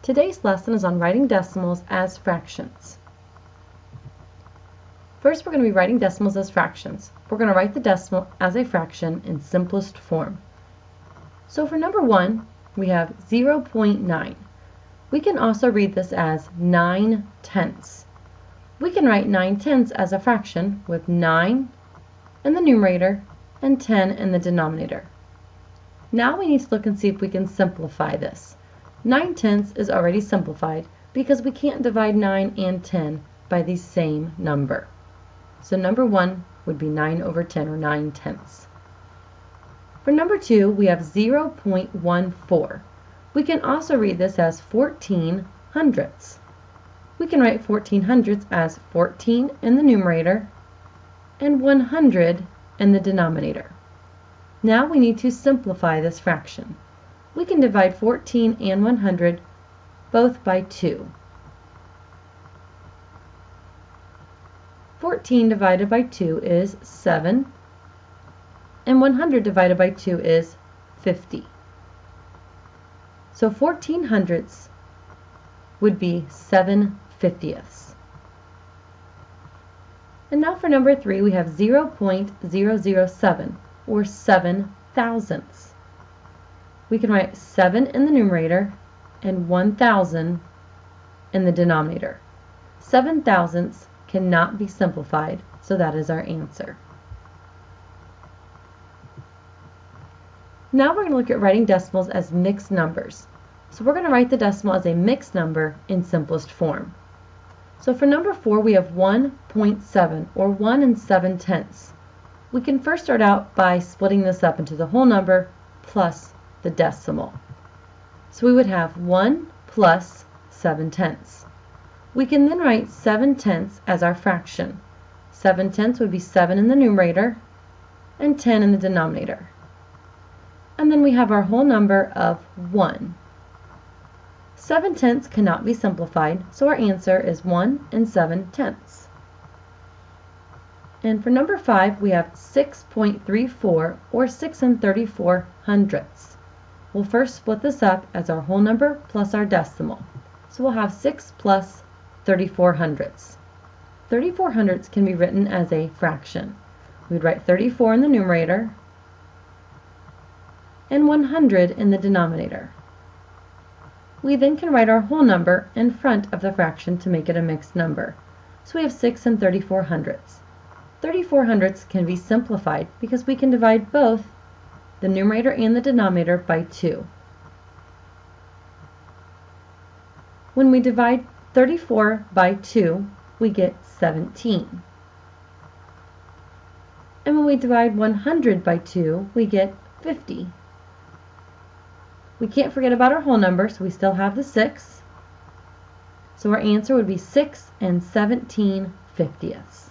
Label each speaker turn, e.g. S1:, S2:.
S1: Today's lesson is on writing decimals as fractions. First, we're going to be writing decimals as fractions. We're going to write the decimal as a fraction in simplest form. So for number 1, we have 0.9. We can also read this as 9/10. We can write 9/10 as a fraction with 9 in the numerator and 10 in the denominator. Now we need to look and see if we can simplify this. 9/10 is already simplified because we can't divide 9 and 10 by the same number. So number 1 would be 9/10 or 9/10. For number 2, we have 0.14. We can also read this as 14/100. We can write 14/100 as 14 in the numerator and 100 in the denominator. Now we need to simplify this fraction. We can divide 14 and 100 both by 2. 14 divided by 2 is 7, and 100 divided by 2 is 50. So 14/100 would be 7/50. And now for number 3, we have 0.007 or 7/1000. We can write 7 in the numerator and 1,000 in the denominator. 7/1000 cannot be simplified, so that is our answer. Now we're going to look at writing decimals as mixed numbers. So we're going to write the decimal as a mixed number in simplest form. So for number 4, we have 1.7 or 1 7/10. We can first start out by splitting this up into the whole number plus the decimal. So we would have 1 plus 7/10. We can then write 7/10 as our fraction. 7/10 would be 7 in the numerator and 10 in the denominator. And then we have our whole number of 1. 7/10 cannot be simplified, so our answer is 1 7/10. And for number 5, we have 6.34 or 6 34/100. We'll first split this up as our whole number plus our decimal. So we'll have 6 plus 34/100. 34/100 can be written as a fraction. We'd write 34 in the numerator and 100 in the denominator. We then can write our whole number in front of the fraction to make it a mixed number. So we have 6 34/100. 34/100 can be simplified because we can divide both the numerator and the denominator by 2. When we divide 34 by 2, we get 17. And when we divide 100 by 2, we get 50. We can't forget about our whole number, so we still have the 6. So our answer would be 6 17/50.